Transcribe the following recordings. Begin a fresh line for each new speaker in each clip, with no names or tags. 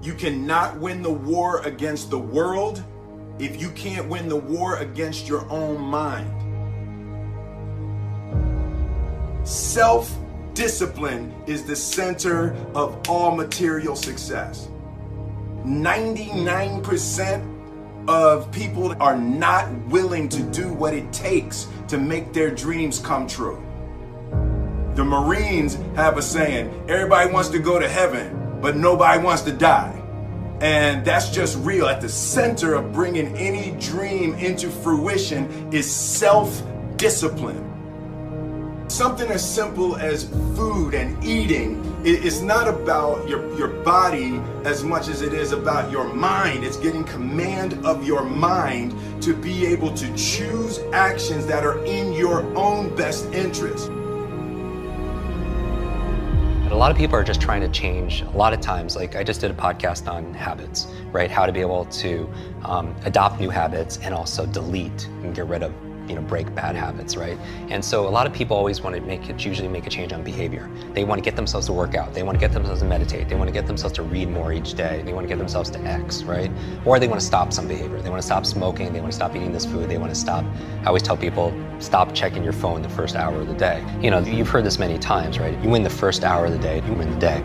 You cannot win the war against the world if you can't win the war against your own mind. Self-discipline is the center of all material success. 99% of people are not willing to do what it takes to make their dreams come true. The Marines have a saying, everybody wants to go to heaven, but nobody wants to die. And that's just real. At the center of bringing any dream into fruition is self-discipline. Something as simple as food and eating, it's not about your body as much as it is about your mind. It's getting command of your mind to be able to choose actions that are in your own best interest.
A lot of people are just trying to change. A lot of times, like I just did a podcast on habits, right? How to be able to adopt new habits and also delete and get rid of, break bad habits, right? And so a lot of people always want to usually make a change on behavior. They want to get themselves to work out. They want to get themselves to meditate. They want to get themselves to read more each day. They want to get themselves to X, right? Or they want to stop some behavior. They want to stop smoking. They want to stop eating this food. They want to stop, I always tell people, stop checking your phone the first hour of the day. You've heard this many times, right? You win the first hour of the day, you win the day.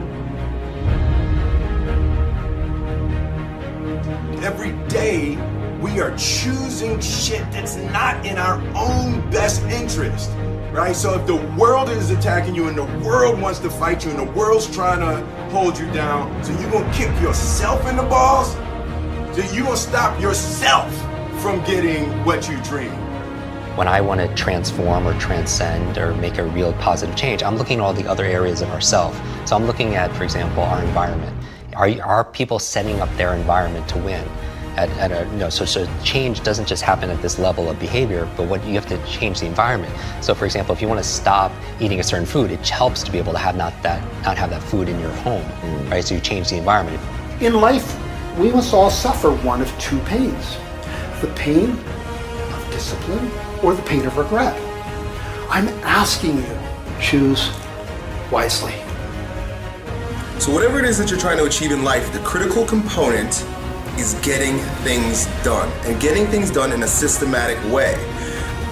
Every day, we are choosing shit that's not in our own best interest, right? So if the world is attacking you and the world wants to fight you and the world's trying to hold you down, so you're gonna kick yourself in the balls? So you're gonna stop yourself from getting what you dream?
When I want to transform or transcend or make a real positive change, I'm looking at all the other areas of ourself. So I'm looking at, for example, our environment. Are people setting up their environment to win? So change doesn't just happen at this level of behavior, but what you have to change the environment. So for example, if you want to stop eating a certain food, it helps to be able to have not have that food in your home, right? So you change the environment.
In life, we must all suffer one of two pains: the pain of discipline or the pain of regret. I'm asking you, choose wisely.
So whatever it is that you're trying to achieve in life, the critical component is getting things done, and getting things done in a systematic way.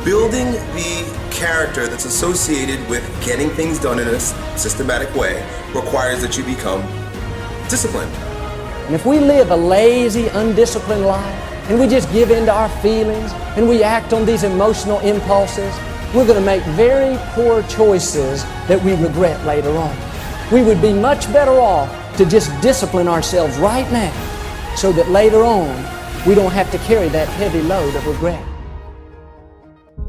Building the character that's associated with getting things done in a systematic way requires that you become disciplined.
And if we live a lazy, undisciplined life, and we just give in to our feelings, and we act on these emotional impulses, we're going to make very poor choices that we regret later on. We would be much better off to just discipline ourselves right now, so that later on, we don't have to carry that heavy load of regret.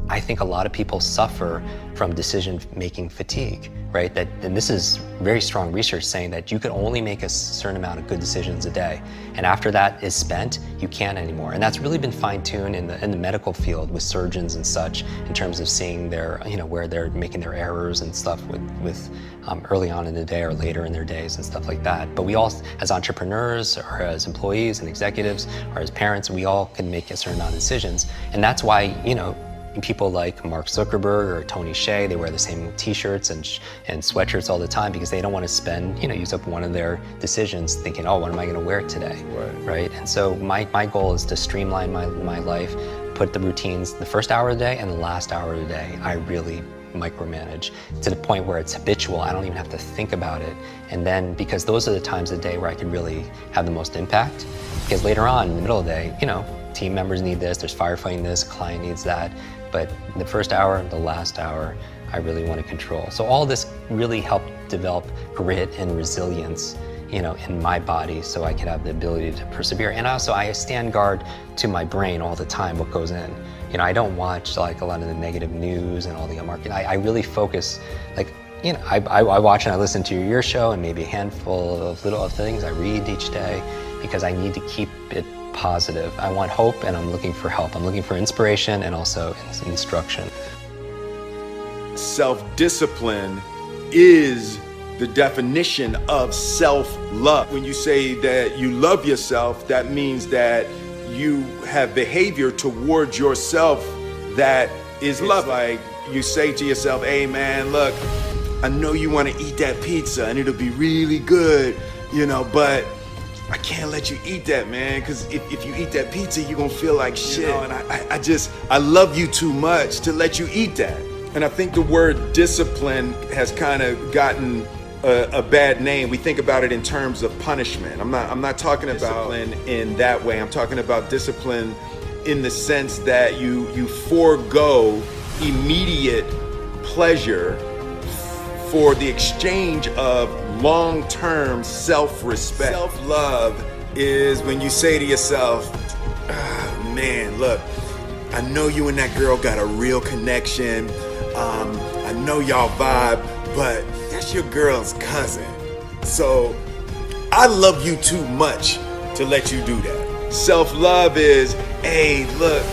I think a lot of people suffer from decision-making fatigue, right? And this is very strong research saying that you can only make a certain amount of good decisions a day. And after that is spent, you can't anymore. And that's really been fine-tuned in the medical field with surgeons and such, in terms of seeing their, where they're making their errors and stuff with early on in the day or later in their days and stuff like that. But we all, as entrepreneurs or as employees and executives or as parents, we all can make a certain amount of decisions. And that's why, people like Mark Zuckerberg or Tony Hsieh, they wear the same t-shirts and sweatshirts all the time because they don't want to spend, use up one of their decisions thinking, oh, what am I going to wear today, right? And so my goal is to streamline my life, put the routines, the first hour of the day and the last hour of the day, I really micromanage to the point where it's habitual. I don't even have to think about it. And then, because those are the times of the day where I can really have the most impact, because later on in the middle of the day, team members need this, there's firefighting this, client needs that. But the first hour, the last hour, I really want to control. So all this really helped develop grit and resilience, in my body, so I could have the ability to persevere. And also, I stand guard to my brain all the time, what goes in. I don't watch like a lot of the negative news and all the market. I really focus, I watch and I listen to your show and maybe a handful of little things I read each day, because I need to keep it positive. I want hope and I'm looking for help. I'm looking for inspiration and also instruction.
Self-discipline is the definition of self-love. When you say that you love yourself, that means that you have behavior towards yourself that is love. Like you say to yourself, hey man, look, I know you want to eat that pizza and it'll be really good, but I can't let you eat that, man, because if you eat that pizza, you're gonna feel like shit. And I love you too much to let you eat that. And I think the word discipline has kind of gotten a bad name. We think about it in terms of punishment. I'm not talking about discipline in that way. I'm talking about discipline in the sense that you forego immediate pleasure for the exchange of long-term self-respect. Self-love is when you say to yourself, man, look, I know you and that girl got a real connection. I know y'all vibe, but that's your girl's cousin. So I love you too much to let you do that. Self-love is, hey, look,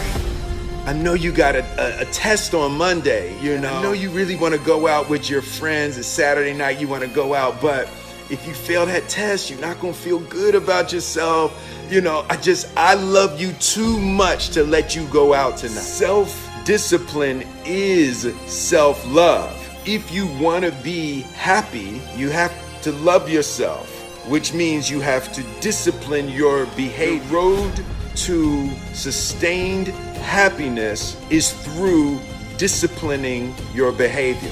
I know you got a test on Monday, you know. I know you really want to go out with your friends. It's Saturday night, you want to go out, but if you fail that test, you're not going to feel good about yourself. You know, I love you too much to let you go out tonight. Self-discipline is self-love. If you want to be happy, you have to love yourself, which means you have to discipline your behavior. The road to sustained happiness is through disciplining your behavior.